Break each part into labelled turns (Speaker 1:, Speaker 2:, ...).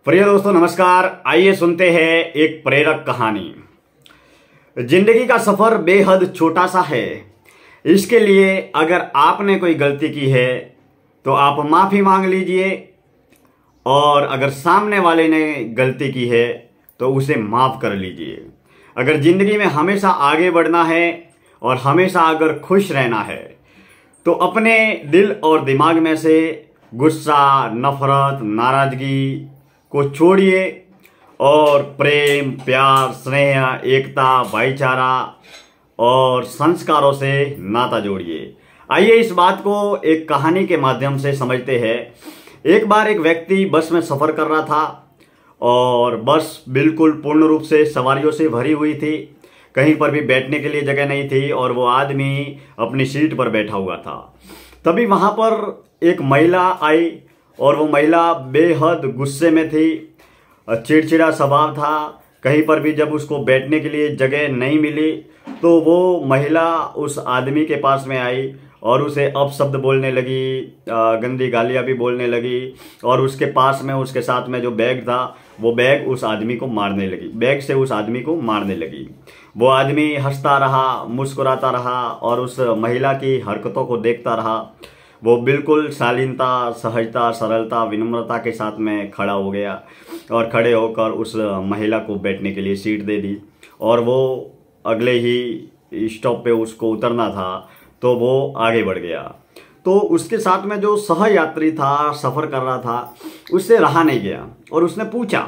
Speaker 1: प्रिय दोस्तों नमस्कार। आइए सुनते हैं एक प्रेरक कहानी। जिंदगी का सफर बेहद छोटा सा है। इसके लिए अगर आपने कोई गलती की है तो आप माफी मांग लीजिए, और अगर सामने वाले ने गलती की है तो उसे माफ कर लीजिए। अगर जिंदगी में हमेशा आगे बढ़ना है और हमेशा अगर खुश रहना है तो अपने दिल और दिमाग में से गुस्सा, नफरत, नाराजगी को छोड़िए और प्रेम, प्यार, स्नेह, एकता, भाईचारा और संस्कारों से नाता जोड़िए। आइए इस बात को एक कहानी के माध्यम से समझते हैं। एक बार एक व्यक्ति बस में सफर कर रहा था और बस बिल्कुल पूर्ण रूप से सवारियों से भरी हुई थी। कहीं पर भी बैठने के लिए जगह नहीं थी और वो आदमी अपनी सीट पर बैठा हुआ था। तभी वहां पर एक महिला आई और वो महिला बेहद गुस्से में थी, चिड़चिड़ा स्वभाव था। कहीं पर भी जब उसको बैठने के लिए जगह नहीं मिली तो वो महिला उस आदमी के पास में आई और उसे अपशब्द बोलने लगी, गंदी गालियां भी बोलने लगी। और उसके पास में उसके साथ में जो बैग था वो बैग उस आदमी को मारने लगी, बैग से उस आदमी को मारने लगी। वो आदमी हंसता रहा, मुस्कुराता रहा और उस महिला की हरकतों को देखता रहा। वो बिल्कुल शालीनता, सहजता, सरलता, विनम्रता के साथ में खड़ा हो गया और खड़े होकर उस महिला को बैठने के लिए सीट दे दी। और वो अगले ही स्टॉप पे उसको उतरना था तो वो आगे बढ़ गया। तो उसके साथ में जो सहयात्री था, सफ़र कर रहा था, उससे रहा नहीं गया और उसने पूछा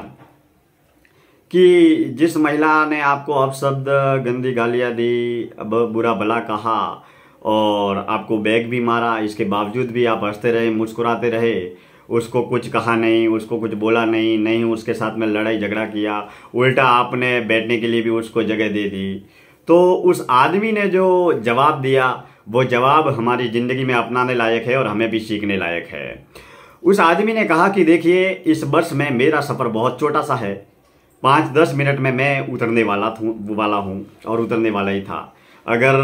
Speaker 1: कि जिस महिला ने आपको अपशब्द, गंदी गालियाँ दी, अब बुरा भला कहा और आपको बैग भी मारा, इसके बावजूद भी आप हंसते रहे, मुस्कुराते रहे, उसको कुछ कहा नहीं, उसको कुछ बोला नहीं, नहीं उसके साथ में लड़ाई झगड़ा किया, उल्टा आपने बैठने के लिए भी उसको जगह दे दी। तो उस आदमी ने जो जवाब दिया वो जवाब हमारी ज़िंदगी में अपनाने लायक है और हमें भी सीखने लायक है। उस आदमी ने कहा कि देखिए, इस बस में मेरा सफ़र बहुत छोटा सा है, 5-10 मिनट में मैं उतरने वाला हूँ और उतरने वाला ही था। अगर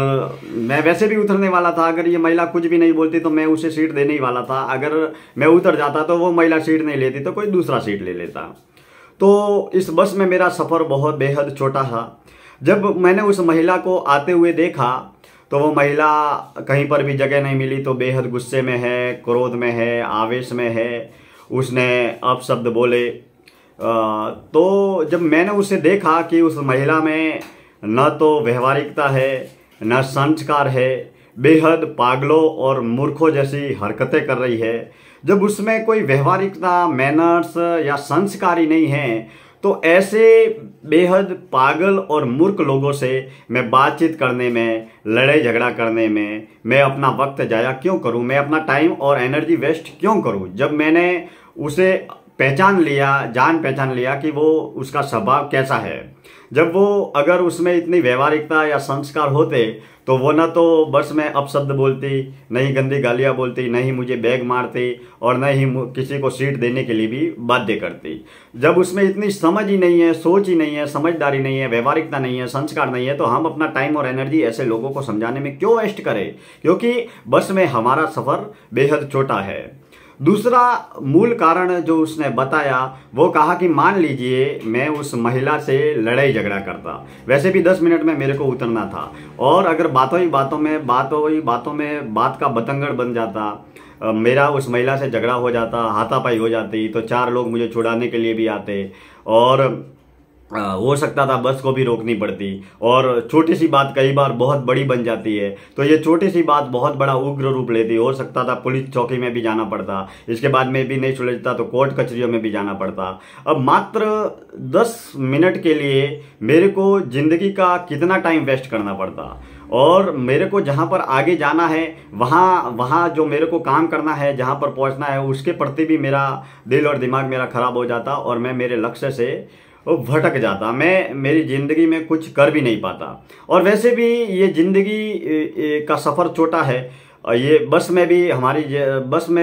Speaker 1: मैं वैसे भी उतरने वाला था, अगर ये महिला कुछ भी नहीं बोलती तो मैं उसे सीट देने ही वाला था। अगर मैं उतर जाता तो वो महिला सीट नहीं लेती तो कोई दूसरा सीट ले लेता। तो इस बस में मेरा सफ़र बहुत बेहद छोटा था। जब मैंने उस महिला को आते हुए देखा तो वो महिला कहीं पर भी जगह नहीं मिली तो बेहद गुस्से में है, क्रोध में है, आवेश में है, उसने अपशब्द बोले। तो जब मैंने उसे देखा कि उस महिला में न तो व्यवहारिकता है न संस्कार है, बेहद पागलों और मूर्खों जैसी हरकतें कर रही है, जब उसमें कोई व्यवहारिकता, मैनर्स या संस्कार ही नहीं है, तो ऐसे बेहद पागल और मूर्ख लोगों से मैं बातचीत करने में, लड़ाई झगड़ा करने में मैं अपना वक्त जाया क्यों करूं, मैं अपना टाइम और एनर्जी वेस्ट क्यों करूं। जब मैंने उसे पहचान लिया, जान पहचान लिया कि वो उसका स्वभाव कैसा है, जब वो अगर उसमें इतनी व्यवहारिकता या संस्कार होते तो वो न तो बस में अपशब्द बोलती, न ही गंदी गालियाँ बोलती, न ही मुझे बैग मारती और न ही किसी को सीट देने के लिए भी बाध्य करती। जब उसमें इतनी समझ ही नहीं है, सोच ही नहीं है, समझदारी नहीं है, व्यवहारिकता नहीं है, संस्कार नहीं है, तो हम अपना टाइम और एनर्जी ऐसे लोगों को समझाने में क्यों वेस्ट करें, क्योंकि बस में हमारा सफ़र बेहद छोटा है। दूसरा मूल कारण जो उसने बताया, वो कहा कि मान लीजिए मैं उस महिला से लड़ाई झगड़ा करता, वैसे भी 10 मिनट में मेरे को उतरना था, और अगर बातों ही बातों में बात का बतंगड़ बन जाता, मेरा उस महिला से झगड़ा हो जाता, हाथापाई हो जाती, तो 4 लोग मुझे छुड़ाने के लिए भी आते और हो सकता था बस को भी रोकनी पड़ती, और छोटी सी बात कई बार बहुत बड़ी बन जाती है, तो ये छोटी सी बात बहुत बड़ा उग्र रूप लेती। हो सकता था पुलिस चौकी में भी जाना पड़ता, इसके बाद में भी नहीं सुलझता तो कोर्ट कचहरियों में भी जाना पड़ता। अब मात्र 10 मिनट के लिए मेरे को जिंदगी का कितना टाइम वेस्ट करना पड़ता, और मेरे को जहाँ पर आगे जाना है वहाँ जो मेरे को काम करना है, जहाँ पर पहुँचना है, उसके प्रति भी मेरा दिल और दिमाग मेरा खराब हो जाता और मैं मेरे लक्ष्य से भटक जाता, मैं मेरी ज़िंदगी में कुछ कर भी नहीं पाता। और वैसे भी ये ज़िंदगी का सफ़र छोटा है, ये बस में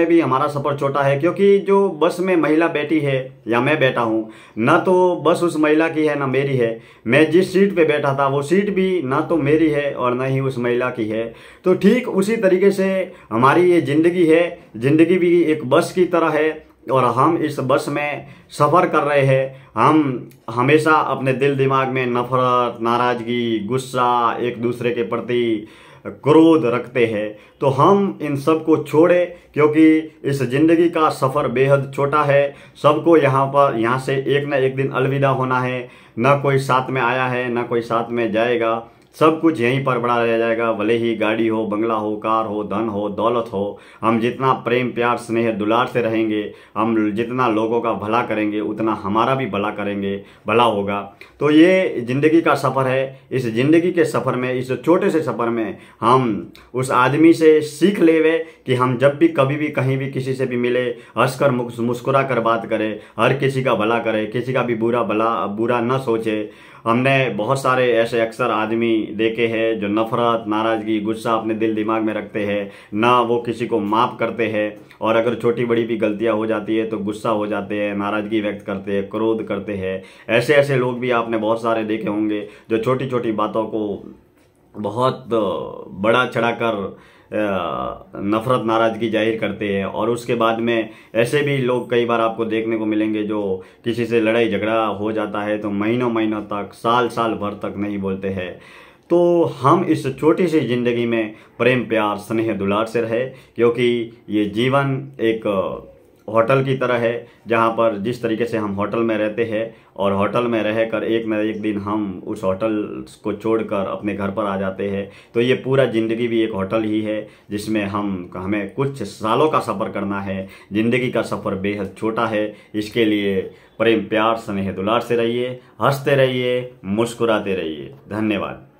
Speaker 1: भी हमारा सफ़र छोटा है, क्योंकि जो बस में महिला बैठी है या मैं बैठा हूँ, ना तो बस उस महिला की है ना मेरी है। मैं जिस सीट पे बैठा था वो सीट भी ना तो मेरी है और ना ही उस महिला की है। तो ठीक उसी तरीके से हमारी ये ज़िंदगी है, ज़िंदगी भी एक बस की तरह है और हम इस बस में सफ़र कर रहे हैं, हम हमेशा अपने दिल दिमाग में नफरत, नाराज़गी, गुस्सा, एक दूसरे के प्रति क्रोध रखते हैं, तो हम इन सब को छोड़े, क्योंकि इस ज़िंदगी का सफ़र बेहद छोटा है। सबको यहाँ से एक न एक दिन अलविदा होना है। न कोई साथ में आया है, न कोई साथ में जाएगा। सब कुछ यहीं पर पड़ा रह जाएगा। भले ही गाड़ी हो, बंगला हो, कार हो, धन हो, दौलत हो, हम जितना प्रेम प्यार स्नेह दुलार से रहेंगे, हम जितना लोगों का भला करेंगे, उतना हमारा भी भला होगा। तो ये ज़िंदगी का सफ़र है। इस ज़िंदगी के सफ़र में, इस छोटे से सफ़र में हम उस आदमी से सीख लेवे कि हम जब भी कभी भी कहीं भी किसी से भी मिले, हंसकर मुस्कुरा कर बात करें, हर किसी का भला करें, किसी का भी बुरा न सोचे। हमने बहुत सारे ऐसे अक्सर आदमी देखे हैं जो नफरत, नाराज़गी, गुस्सा अपने दिल दिमाग में रखते हैं, ना वो किसी को माफ़ करते हैं, और अगर छोटी बड़ी भी गलतियां हो जाती है तो गुस्सा हो जाते हैं, नाराज़गी व्यक्त करते हैं, क्रोध करते हैं। ऐसे लोग भी आपने बहुत सारे देखे होंगे जो छोटी छोटी बातों को बहुत बड़ा चढ़ाकर नफरत, नाराज़गी जाहिर करते हैं। और उसके बाद में ऐसे भी लोग कई बार आपको देखने को मिलेंगे जो किसी से लड़ाई झगड़ा हो जाता है तो महीनों तक, साल भर तक नहीं बोलते हैं। तो हम इस छोटी सी ज़िंदगी में प्रेम प्यार स्नेह दुलार से रहे, क्योंकि ये जीवन एक होटल की तरह है, जहाँ पर जिस तरीके से हम होटल में रहते हैं और होटल में रहकर एक न एक दिन हम उस होटल को छोड़कर अपने घर पर आ जाते हैं, तो ये पूरा ज़िंदगी भी एक होटल ही है जिसमें हमें कुछ सालों का सफ़र करना है। ज़िंदगी का सफ़र बेहद छोटा है। इसके लिए प्रेम प्यार स्नेह दुलार से रहिए, हंसते रहिए, मुस्कुराते रहिए। धन्यवाद।